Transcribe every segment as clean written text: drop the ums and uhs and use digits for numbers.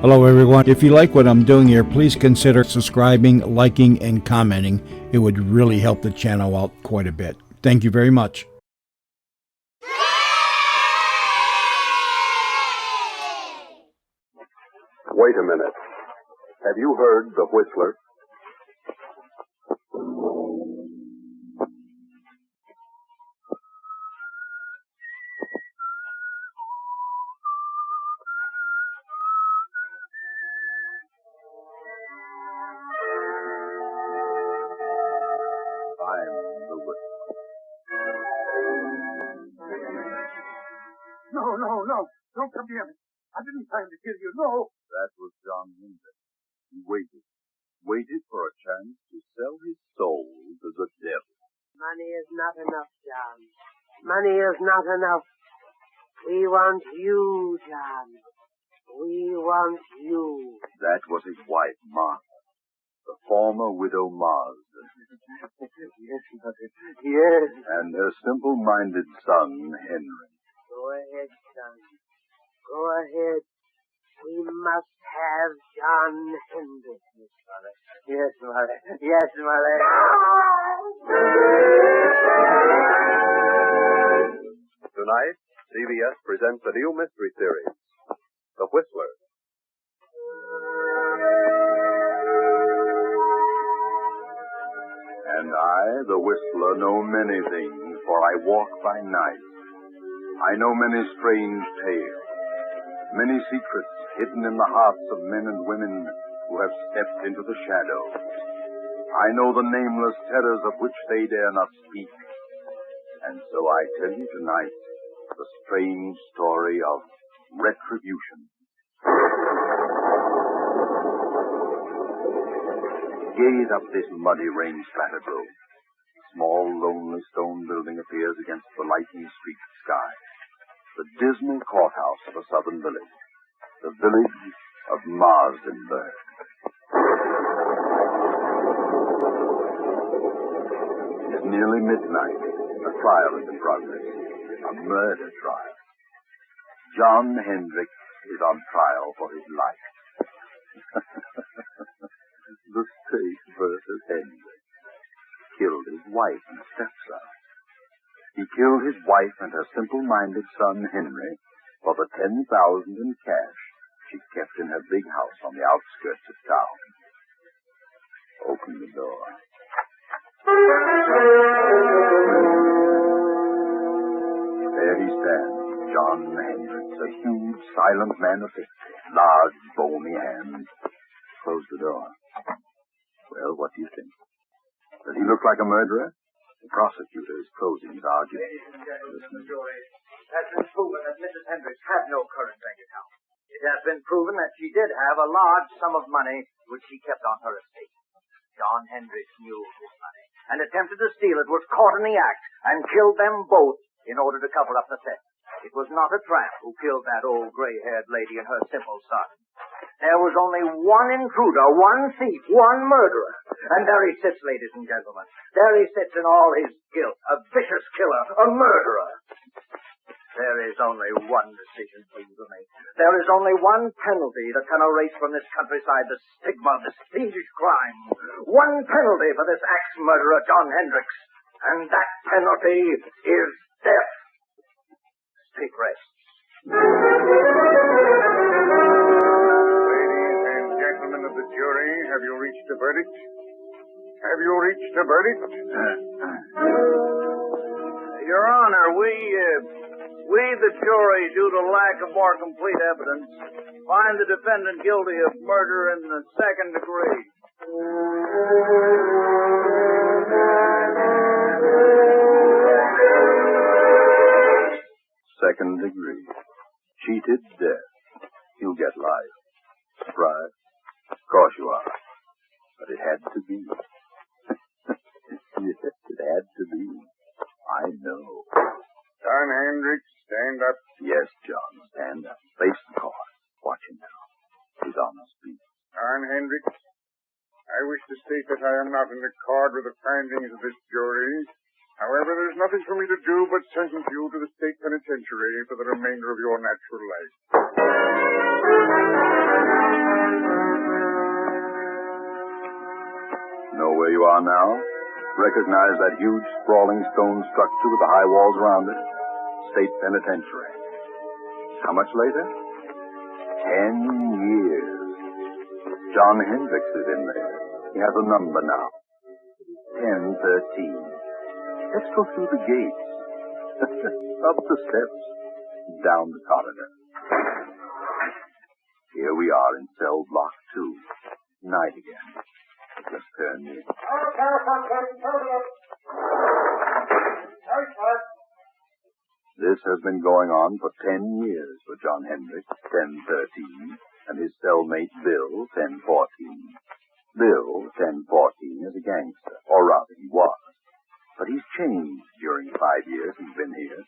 Hello, everyone. If you like what I'm doing here, please consider subscribing, liking, and commenting. It would really help the channel out quite a bit. Thank you very much. Wait a minute. Have you heard the Whistler? I'm the Whistler. No. Don't come near me. I didn't plan to kill you. No. That was John Hendrick. He waited for a chance to sell his soul to the devil. Money is not enough, John. Money is not enough. We want you, John. We want you. That was his wife, Martha, the former widow Marsden. Yes, Mother. Yes. And her simple-minded son, Henry. Go ahead, son. Go ahead. We must have John Hendrick, Miss Mother. Yes, Mother. Yes, Mother. Tonight, CBS presents a new mystery series, The Whistler. And I, the Whistler, know many things, for I walk by night. I know many strange tales, many secrets hidden in the hearts of men and women who have stepped into the shadows. I know the nameless terrors of which they dare not speak. And so I tell you tonight the strange story of retribution. Gaze up this muddy, rain-splattered road. Small, lonely stone building appears against the lightning streaked sky. The dismal courthouse of a southern village. The village of Marsdenburg. It is nearly midnight. A trial is in progress. A murder trial. John Hendrick is on trial for his life. The state versus Hendrick. Killed his wife and stepson. He killed his wife and her simple-minded son, Henry, for the $10,000 in cash she kept in her big house on the outskirts of town. Open the door. There he stands, John Hendrick, a huge, silent man of 50, large, bony hands. Close the door. Well, what do you think? Does he look like a murderer? The prosecutor is closing his argument. Ladies and gentlemen of the jury, it has been proven that Mrs. Hendricks had no current bank account. It has been proven that she did have a large sum of money which she kept on her estate. John Hendricks knew of this money and attempted to steal it, was caught in the act, and killed them both in order to cover up the theft. It was not a tramp who killed that old gray-haired lady and her simple son. There was only one intruder, one thief, one murderer. And there he sits, ladies and gentlemen. There he sits in all his guilt, a vicious killer, a murderer. There is only one decision for you to make. There is only one penalty that can erase from this countryside the stigma of this fiendish crime. One penalty for this axe-murderer, John Hendricks. And that penalty is death. Street rests. Gentlemen of the jury, have you reached a verdict? Have you reached a verdict? Your Honor, we, the jury, due to lack of more complete evidence, find the defendant guilty of murder in the second degree. Second degree. Cheated death. You'll get life. Surprise? Of course you are. But it had to be. Yes, it had to be. I know. John Hendricks, stand up. Yes, John, stand up. Face the court. Watch him now. He's on his feet. John Hendricks, I wish to state that I am not in accord with the findings of this jury. However, there's nothing for me to do but sentence you to the state penitentiary for the remainder of your natural life. are now. Recognize that huge, sprawling stone structure with the high walls around it? State Penitentiary. How much later? 10 years. John Hendricks is in there. He has a number now. 1013. Let's go through the gates. Up the steps. Down the corridor. Here we are in cell block 2. Night again. Just turn in. This has been going on for 10 years for John Hendricks, 1013, and his cellmate Bill, 1014. Bill, 1014, is a gangster, or rather he was. But he's changed during the 5 years he's been here.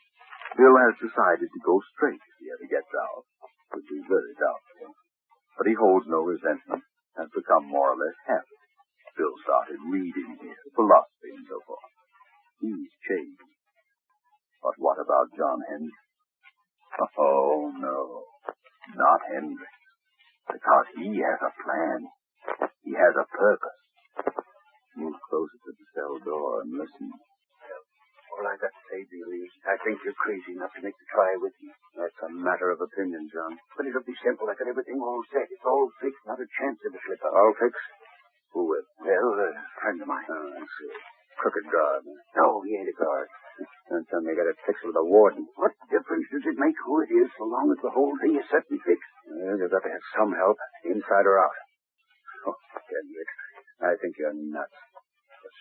Bill has decided to go straight if he ever gets out, which is very doubtful. But he holds no resentment, has become more or less happy. Bill started reading here, philosophy and so forth. He's changed. But what about John Hendricks? Oh, no. Not Hendricks. Because he has a plan. He has a purpose. Move closer to the cell door and listen. All I got to say, Billy, is I think you're crazy enough to make the try with me. That's a matter of opinion, John. But it'll be simple. I got everything all set. It's all fixed. Not a chance of a slip-up. All fixed? Who with? Well, a friend of mine. Oh, I see. Crooked guard. No, he ain't a guard. Don't tell me you got it fixed with a warden. What difference does it make who it is so long as the whole thing is set and fixed? Well, you've got to have some help, inside or out. Oh, Hendricks, I think you're nuts.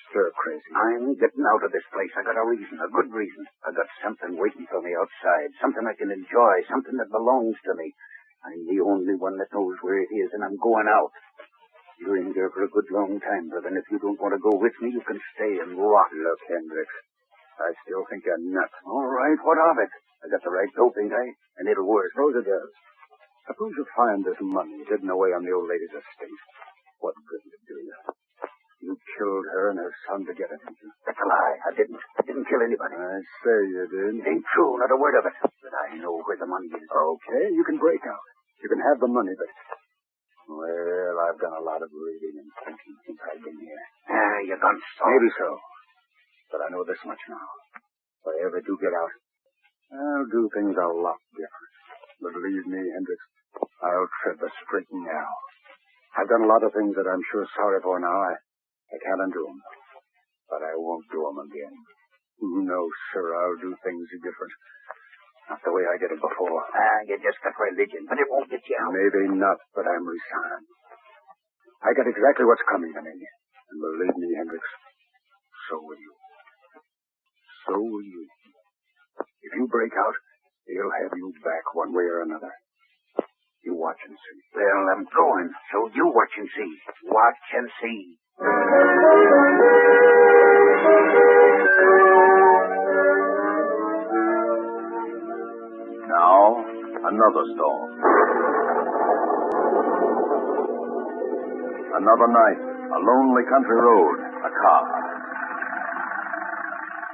Stir crazy. I'm getting out of this place. I got a reason, a good reason. I got something waiting for me outside, something I can enjoy, something that belongs to me. I'm the only one that knows where it is, and I'm going out. You're in here for a good long time, brother, and if you don't want to go with me, you can stay and rot. Look, Hendricks, I still think you're nuts. All right, what of it? I got the right dope, ain't I? And it'll work. Suppose it does. Suppose you find this money hidden away on the old lady's estate. What good would it do you? You killed her and her son to get it, didn't you? That's a lie. I didn't. I didn't kill anybody. I say you did. It ain't true, not a word of it. But I know where the money is. Okay, you can break out. You can have the money, but... Well, I've done a lot of reading and thinking since I've been here. You're gone soft. Maybe so. But I know this much now. If I ever do get out, I'll do things a lot different. But believe me, Hendricks, I'll tread the straight and narrow. I've done a lot of things that I'm sure sorry for now. I can't undo them. But I won't do them again. No, sir, I'll do things different. Not the way I did it before. You just got religion, but it won't get you out. Maybe not, but I'm resigned. I got exactly what's coming to me. And believe me, Hendricks, so will you. So will you. If you break out, he'll have you back one way or another. You watch and see. Well, I'm going, so you watch and see. Watch and see. Now, another storm. Another night, a lonely country road, a car.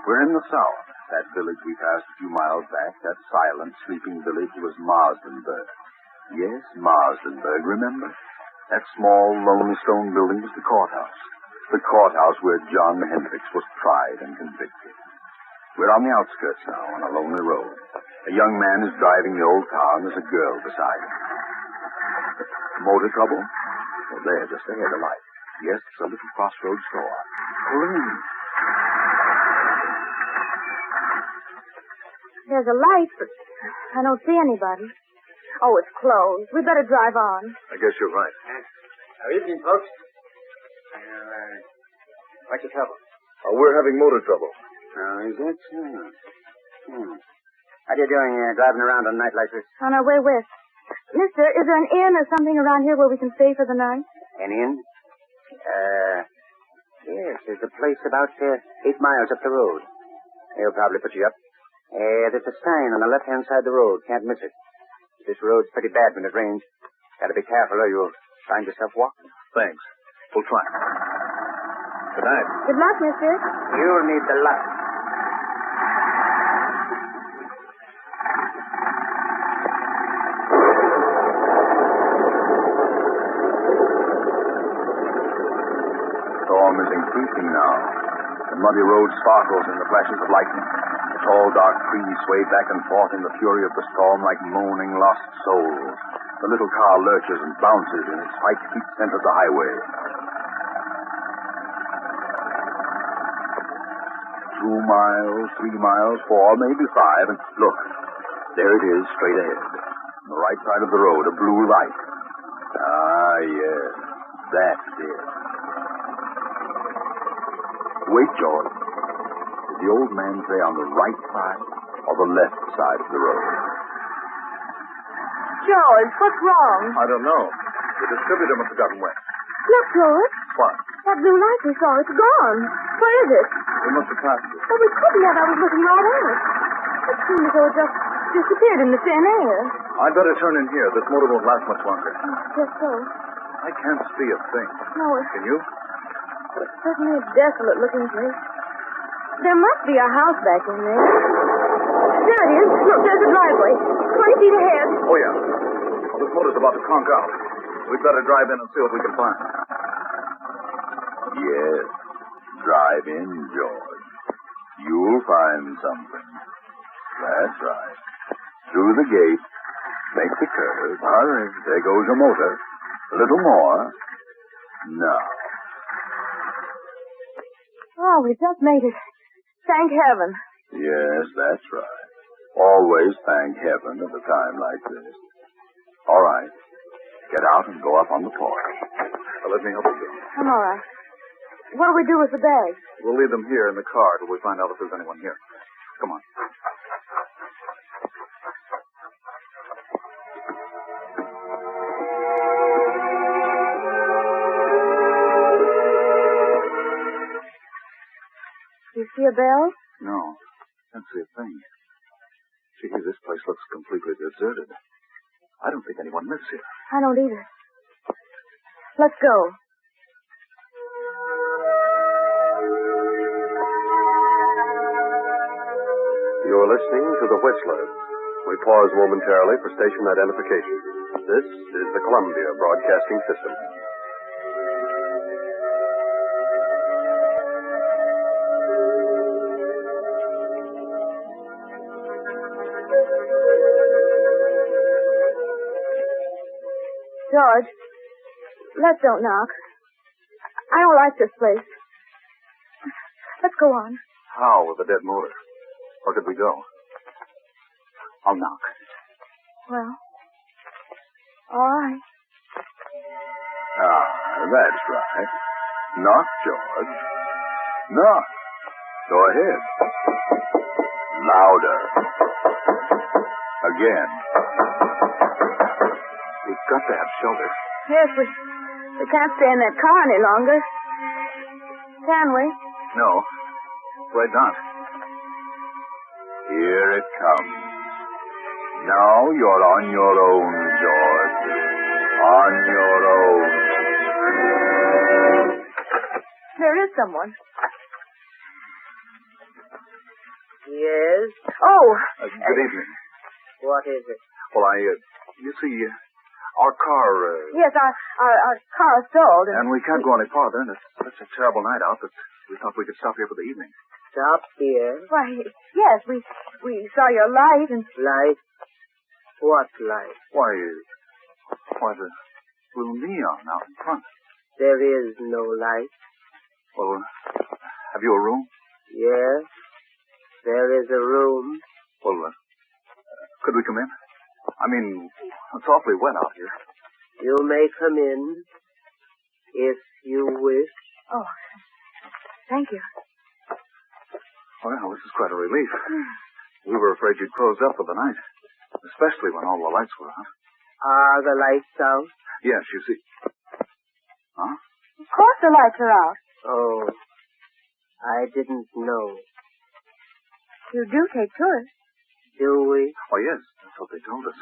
We're in the south. That village we passed a few miles back, that silent, sleeping village, was Marsdenburg. Yes, Marsdenburg, remember? That small, lonely stone building was the courthouse. The courthouse where John Hendricks was tried and convicted. We're on the outskirts now, on a lonely road. A young man is driving the old car, and there's a girl beside him. Motor trouble? Well, there, just ahead, a light. Yes, it's a little crossroads store. Pull in. There's a light, but I don't see anybody. Oh, it's closed. We better drive on. I guess you're right. Good evening, folks. What's your trouble? We're having motor trouble. Is that so? How you doing driving around on a night like this? On our way west. Mister, is there an inn or something around here where we can stay for the night? An inn? Yes, there's a place about 8 miles up the road. They'll probably put you up. There's a sign on the left-hand side of the road. Can't miss it. This road's pretty bad when it rains. Gotta be careful or you'll find yourself walking. Thanks. We'll try. Good night. Good luck, mister. You'll need the luck. The storm is increasing now. The muddy road sparkles in the flashes of lightning. The tall, dark trees sway back and forth in the fury of the storm like moaning lost souls. The little car lurches and bounces in its white heat center of the highway. 2 miles, 3 miles, 4, maybe 5, and look, there it is, straight ahead. On the right side of the road, a blue light. Ah, yes, that's it. Wait, George. Did the old man say on the right side or the left side of the road? George, what's wrong? I don't know. The distributor must have gotten wet. Look, George. What? That blue light we saw, it's gone. Where is it? We must have passed it. Well, we couldn't have. I was looking right at it. It seemed as though it just disappeared in the thin air. I'd better turn in here. This motor won't last much longer. Just so. I can't see a thing. No, it's Can you? certainly a desolate-looking place. There must be a house back in there. There it is. Look, there's a driveway. 20 feet ahead. Oh, yeah. Well, this motor's about to conk out. We'd better drive in and see what we can find. Yes. Drive in, George. You'll find something. That's right. Through the gate. Make the curve. Hurry. There goes your motor. A little more. Now. Oh, we just made it. Thank heaven. Yes, that's right. Always thank heaven at a time like this. All right. Get out and go up on the porch. Let me help you. I'm all right. What do we do with the bags? We'll leave them here in the car till we find out if there's anyone here. Come on. Do you see a bell? No. Can't see a thing. Gee, this place looks completely deserted. I don't think anyone lives here. I don't either. Let's go. You're listening to the Whistler. We pause momentarily for station identification. This is the Columbia Broadcasting System. George, let's don't knock. I don't like this place. Let's go on. How with a dead motor? Where could we go? I'll knock. Well, all right. Ah, that's right. Knock, George. Knock. Go ahead. Louder. Again. We've got to have shelter. Yes, we can't stay in that car any longer. Can we? No. Why not? Here it comes. Now you're on your own, George. On your own. There is someone. Yes? Oh! Good evening. What is it? Well, you see, our car, Yes, our car stalled. and we can't go any farther, and it's such a terrible night out that we thought we could stop here for the evening. Stop here. Why, yes, we saw your light and... Light? What light? Why, the little neon out in front. There is no light. Well, have you a room? Yes, there is a room. Well, could we come in? I mean, it's awfully wet out here. You may come in if you wish. Oh, thank you. Well, this is quite a relief. We were afraid you'd close up for the night, especially when all the lights were out. Are the lights out? Yes, you see. Huh? Of course the lights are out. Oh, I didn't know. You do take tourists. Do we? Oh, yes, that's what they told us.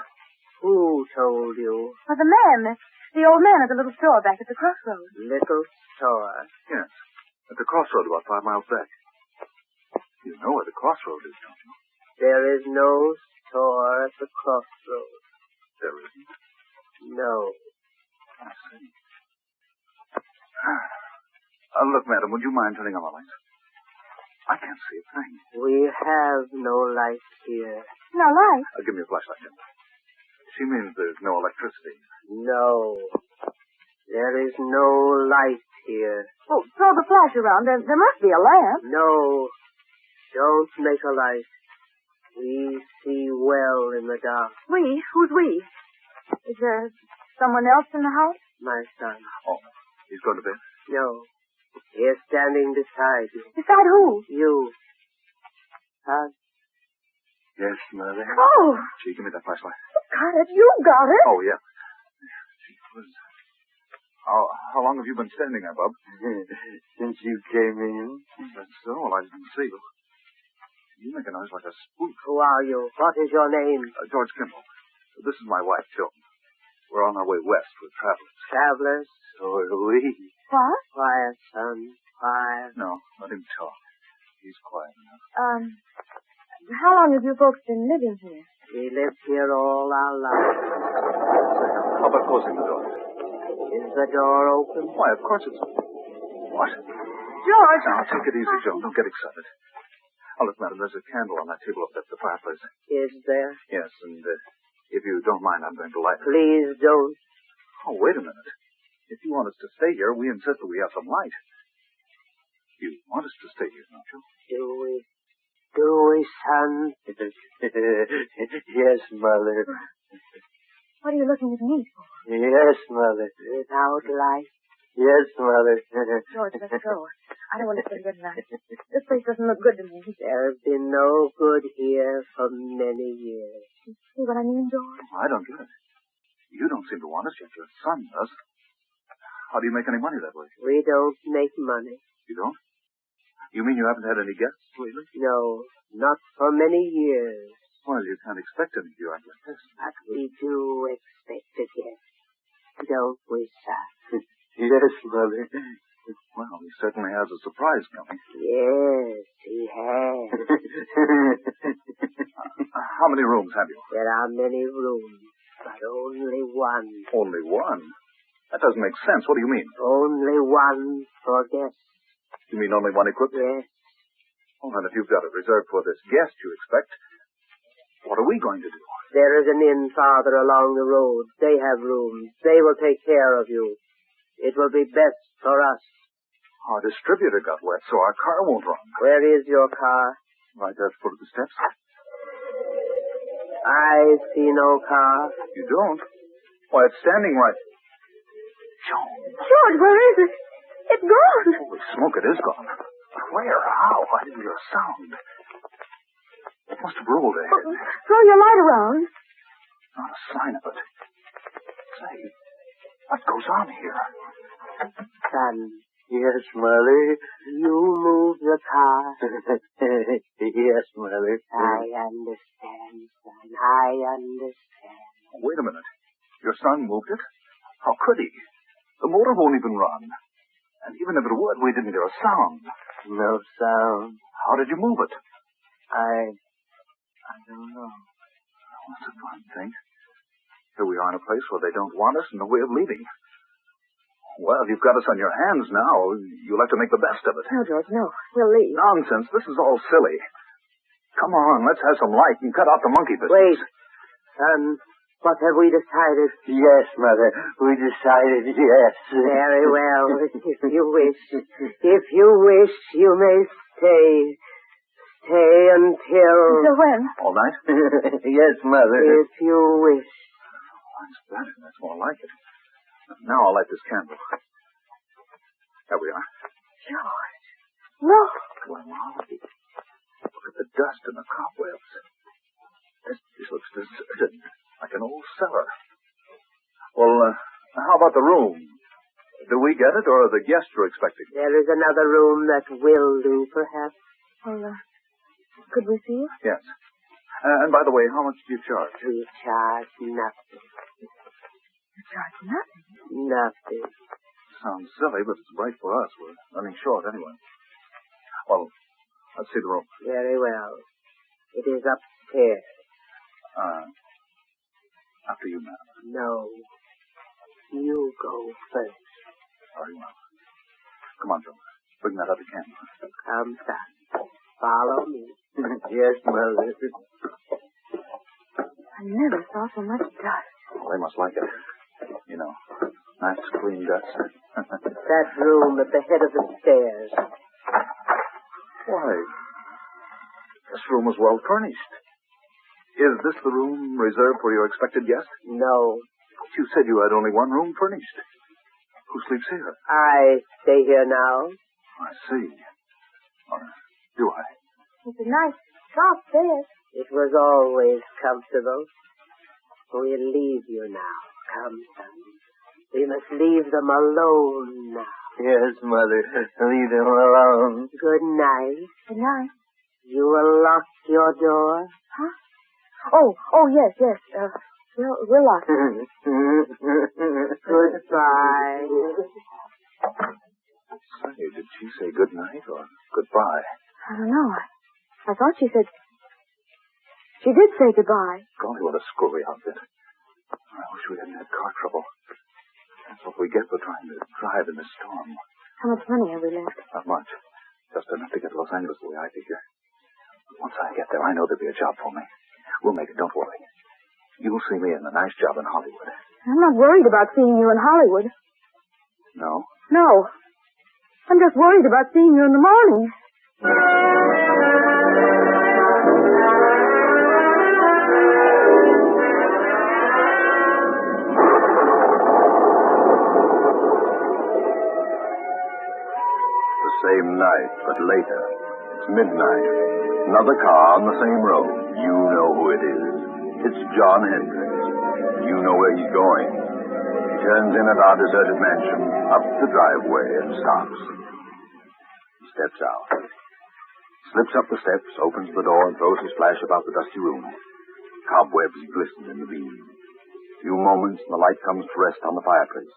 Who told you? Well, the old man at the little store back at the crossroads. Little store. Yes, at the crossroad about 5 miles back. You know where the crossroad is, don't you? There is no store at the crossroads. There isn't. No. I see. Look, madam, would you mind turning on the light? I can't see a thing. We have no light here. No light. Give me a flashlight, Jim. She means there's no electricity. No. There is no light here. Oh, throw the flash around. There must be a lamp. No. Don't make a light. We see well in the dark. We? Who's we? Is there someone else in the house? My son. Oh, he's going to bed? No. He's standing beside you. Beside who? You. Son. Yes, Mother. Oh! Gee, give me that flashlight. Got it. You got it. Oh, yeah. Gee whiz. How long have you been standing there, Bub? Since you came in. That's all. I didn't see you. You make a noise like a spook. Who are you? What is your name? George Kimball. This is my wife, Joan. We're on our way west with travelers. Travelers? So are we. What? Quiet, son. Quiet. No, let him talk. He's quiet enough. How long have you folks been living here? We lived here all our lives. How about closing the door? Is the door open? Why, of course it's open. What? George! Now, take it easy, Joan. Don't get excited. Oh, look, madam, there's a candle on that table up at the fireplace. Is there? Yes, and if you don't mind, I'm going to light it. Please don't. Oh, wait a minute. If you want us to stay here, we insist that we have some light. You want us to stay here, don't you? Do we? Do we, son? Yes, Mother. What are you looking at me for? Yes, Mother. Without light? Yes, Mother. George, let's go. I don't want to stay here tonight. This place doesn't look good to me. There's been no good here for many years. You see what I mean, George? I don't get it. You don't seem to want us, yet your son does. How do you make any money that way? We don't make money. You don't? You mean you haven't had any guests lately? No, not for many years. Well, you can't expect any if you act like this. But we do expect a guest. Don't we, son? Yes, Mother. Well, he certainly has a surprise coming. Yes, he has. How many rooms have you? There are many rooms, but only one. Only one? That doesn't make sense. What do you mean? Only one for guests. You mean only one equipped? Yes. Well, then if you've got it reserved for this guest you expect, what are we going to do? There is an inn farther along the road. They have rooms. They will take care of you. It will be best for us. Our distributor got wet, so our car won't run. Where is your car? Right there at the foot of the steps. I see no car. You don't? Why, it's standing right... Joan. George, where is it? It's gone. Holy smoke, it is gone. Where? How? I didn't hear a sound. It must have rolled ahead. Throw your light around. Not a sign of it. Say, what goes on here? Son. Yes, Mother. You move the car. Yes, Mother. I understand, son. I understand. Wait a minute. Your son moved it? How could he? The motor won't even run. And even if it would, we didn't hear a sound. No sound. How did you move it? I don't know. Oh, that's a fine thing. Here we are in a place where they don't want us and no way of leaving. Well, you've got us on your hands now. You'll have to make the best of it. No, George, no. We'll leave. Nonsense. This is all silly. Come on, let's have some light and cut out the monkey business. Wait. Son, what have we decided? Yes, Mother. We decided yes. Very well. If you wish. If you wish, you may stay. Stay until... Until when? All night? Yes, Mother. If you wish. That's better. That's more like it. Now I'll light this candle. There we are. George. Look. Well, Molly, look at the dust and the cobwebs. This looks deserted, like an old cellar. Well, how about the room? Do we get it, or are the guests you're expecting? There is another room that will do, perhaps. Well, could we see it? Yes. And by the way, how much do you charge? We charge nothing. You charge nothing. Nothing. Sounds silly, but it's right for us. We're running short anyway. Well, let's see the room. Very well. It is upstairs. After you, ma'am. No. You go first. Very well. Come on, Joe. Bring that other candle. Come, son. Follow me. Yes, Mother. I never saw so much dust. Well, they must like it. You know, nice clean dust. That room at the head of the stairs. Why, this room was well furnished. Is this the room reserved for your expected guest? No. But you said you had only one room furnished. Who sleeps here? I stay here now. I see. Or do I? It's a nice, soft bed. It was always comfortable. We'll leave you now. Come, son. We must leave them alone now. Yes, Mother. Leave them alone. Good night. Good night. You will lock your door? Huh? Oh, yes. We'll lock it. Goodbye. Say, did she say good night or goodbye? I don't know. I thought she said... She did say goodbye. Golly, what a screwy outfit. I wish we hadn't had car trouble. That's what we get for trying to drive in the storm. How much money have we left? Not much. Just enough to get to Los Angeles the way I figure. Once I get there, I know there'll be a job for me. We'll make it, don't worry. You'll see me in a nice job in Hollywood. I'm not worried about seeing you in Hollywood. No? No. I'm just worried about seeing you in the morning. The same night, but later. It's midnight. Another car on the same road. You know who it is. It's John Hendricks. You know where he's going. He turns in at our deserted mansion, up the driveway, and stops. He steps out. Slips up the steps, opens the door, and throws his flash about the dusty room. Cobwebs glisten in the beam. A few moments, and the light comes to rest on the fireplace.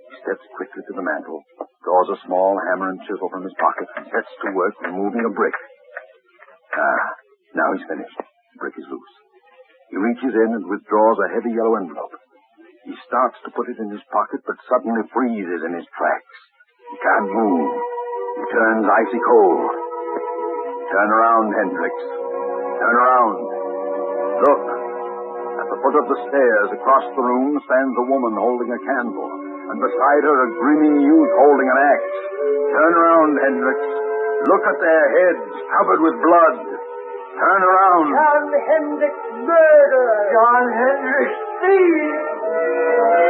He steps quickly to the mantel, draws a small hammer and chisel from his pocket, and sets to work removing a brick. Now he's finished. The brick is loose. He reaches in and withdraws a heavy yellow envelope. He starts to put it in his pocket, but suddenly freezes in his tracks. He can't move. He turns icy cold. Turn around, Hendricks. Turn around. Look. At the foot of the stairs across the room stands a woman holding a candle, and beside her a grinning youth holding an axe. Turn around, Hendricks. Look at their heads covered with blood. Turn around. John Hendricks, murderer. John Hendricks, thief.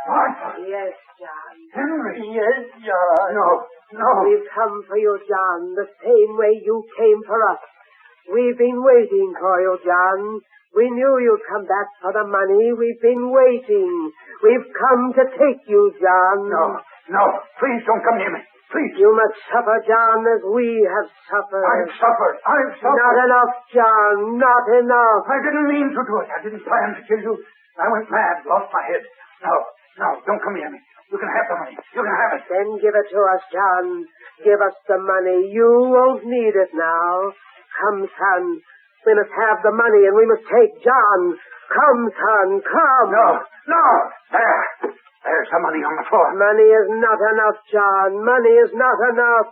What? Yes, John. Henry? Yes, John. No. We've come for you, John, the same way you came for us. We've been waiting for you, John. We knew you'd come back for the money. We've been waiting. We've come to take you, John. No. Please don't come near me. Please. You must suffer, John, as we have suffered. I've suffered. Not enough, John. Not enough. I didn't mean to do it. I didn't plan to kill you. I went mad, lost my head. No, don't come near me. You can have the money. You can have it. Then give it to us, John. Give us the money. You won't need it now. Come, son. We must have the money, and we must take John. Come, son, come. No. There's the money on the floor. Money is not enough, John. Money is not enough.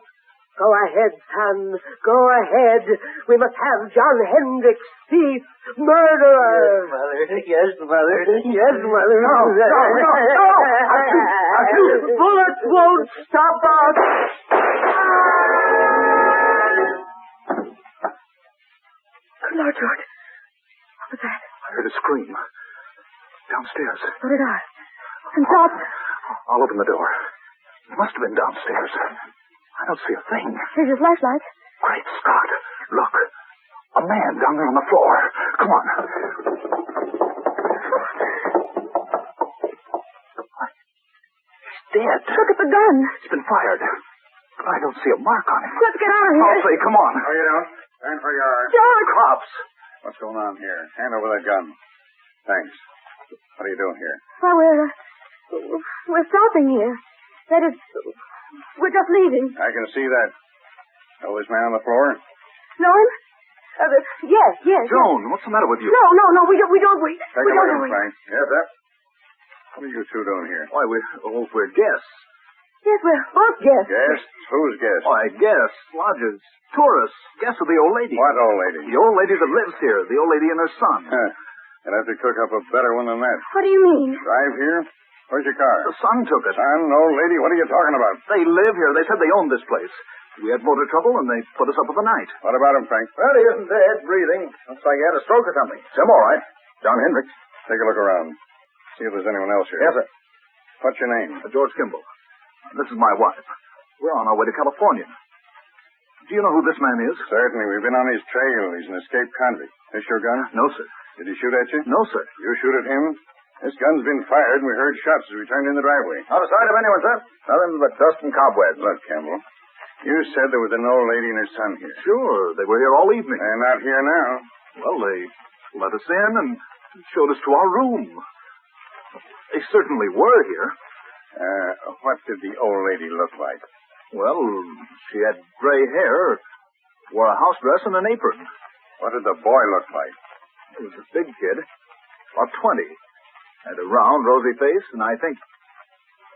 Go ahead, son. Go ahead. We must have John Hendricks, thief, murderer. Yes, Mother. Yes, Mother. No. I'll shoot. Bullets won't stop us. Good Lord, George. What was that? I heard a scream. Downstairs. So did I. And Pop. I'll open the door. He must have been downstairs. I don't see a thing. Here's your flashlight. Great Scott. Look. A man down there on the floor. Come on. He's dead. Look at the gun. It's been fired. But I don't see a mark on him. Let's get out of here. I'll say, come on. No, you don't. Stand where you are. George! Cops. What's going on here? Hand over that gun. Thanks. What are you doing here? Well, we're stopping here. That is, we're just leaving. I can see that. Know this man on the floor? Know him? Yes. Joan, what's the matter with you? No, we don't. Take We him don't away, know him. Frank. Yes, sir. What are you two doing here? Why, we're guests. Yes, we're both guests. Guests? Who's guests? Why, guests, lodgers, tourists, guests of the old lady. What old lady? The old lady that lives here, the old lady and her son. You'll have to cook up a better one than that. What do you mean? Drive here? Where's your car? The son took it. Son, old lady, what are you talking about? They live here. They said they owned this place. We had motor trouble, and they put us up for the night. What about him, Frank? Well, he isn't dead, breathing. Looks like he had a stroke or something. It's him, all right. John Hendricks. Take a look around. See if there's anyone else here. Yes, sir. What's your name? George Kimball. This is my wife. We're on our way to California. Do you know who this man is? Certainly. We've been on his trail. He's an escaped convict. This your gun? No, sir. Did he shoot at you? No, sir. You shoot at him? This gun's been fired, and we heard shots as we turned in the driveway. Not a sight of anyone, sir. Nothing but dust and cobwebs. Look, Campbell, you said there was an old lady and her son here. Sure. They were here all evening. They're not here now. Well, they let us in and showed us to our room. They certainly were here. What did the old lady look like? Well, she had gray hair, wore a house dress and an apron. What did the boy look like? He was a big kid, about 20. Had a round, rosy face, and I think,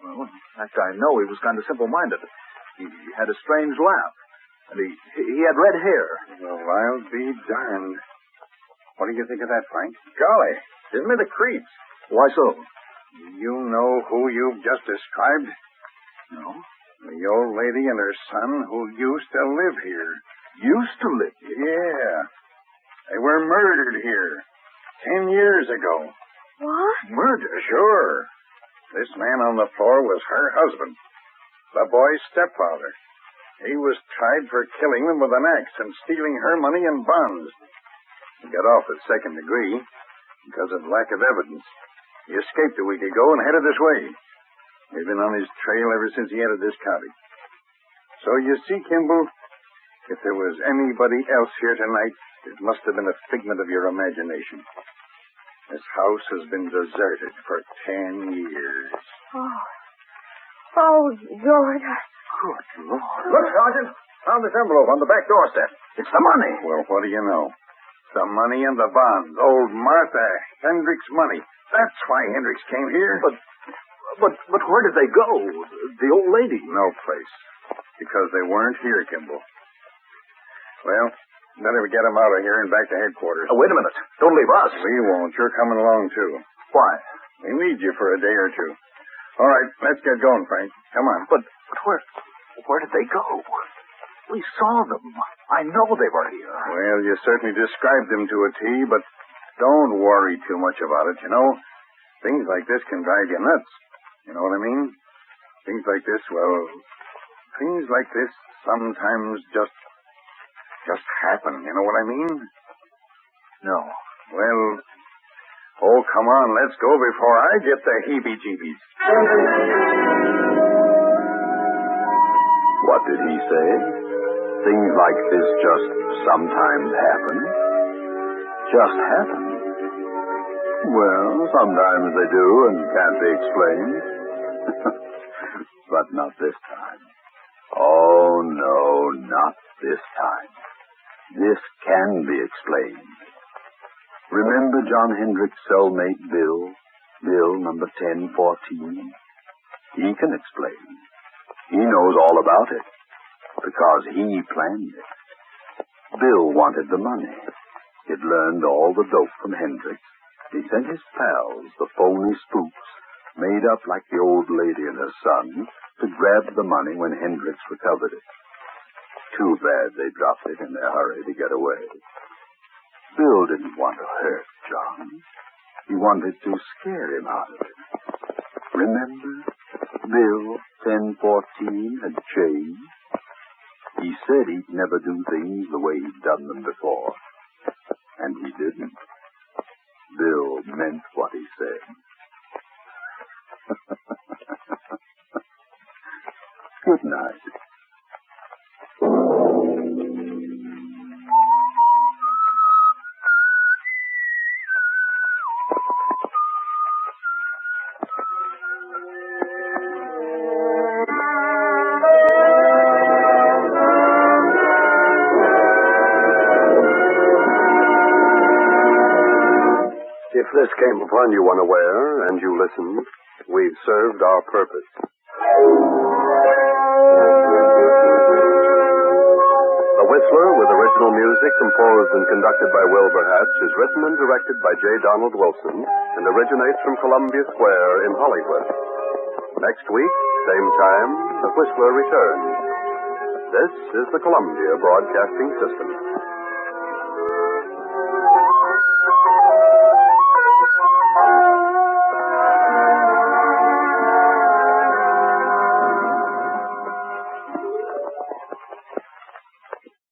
well, in fact, I know he was kind of simple-minded. He had a strange laugh, and he had red hair. Well, I'll be darned. What do you think of that, Frank? Golly, isn't it a creep? Why so? You know who you've just described? No. The old lady and her son who used to live here. Used to live here? Yeah. They were murdered here 10 years ago. What? Murder? Sure. This man on the floor was her husband, the boy's stepfather. He was tried for killing them with an axe and stealing her money and bonds. He got off at second degree because of lack of evidence. He escaped a week ago and headed this way. We've been on his trail ever since he entered this county. So you see, Kimball, if there was anybody else here tonight, it must have been a figment of your imagination. This house has been deserted for 10 years. Oh, George. Good Lord. Look, Sergeant. Found this envelope on the back doorstep. It's the money. Well, what do you know? The money and the bonds. Old Martha Hendricks' money. That's why Hendricks came here. But where did they go? The old lady? No place. Because they weren't here, Kimball. Well, better get them out of here and back to headquarters. Wait a minute. Don't leave us. We won't. You're coming along, too. Why? We need you for a day or two. All right, let's get going, Frank. Come on. But where did they go? We saw them. I know they were here. Well, you certainly described them to a T, but don't worry too much about it, you know. Things like this can drive you nuts. You know what I mean? Things like this sometimes just happen. You know what I mean? No. Well, come on, let's go before I get the heebie-jeebies. What did he say? Things like this just sometimes happen? Just happen? Well, sometimes they do and can't be explained. But not this time. Oh, no, not this time. This can be explained. Remember John Hendricks' cellmate, Bill? Bill, number 1014? He can explain. He knows all about it, because he planned it. Bill wanted the money. He'd learned all the dope from Hendricks. He sent his pals, the phony spooks, made up like the old lady and her son, to grab the money when Hendricks recovered it. Too bad they dropped it in their hurry to get away. Bill didn't want to hurt John. He wanted to scare him out of it. Remember? Bill, 1014, had changed. He said he'd never do things the way he'd done them before. And he didn't. Bill meant what he said. Good night. If this came upon you unaware and you listened, we've served our purpose. The Whistler, with original music composed and conducted by Wilbur Hatch, is written and directed by J. Donald Wilson and originates from Columbia Square in Hollywood. Next week, same time, The Whistler returns. This is the Columbia Broadcasting System.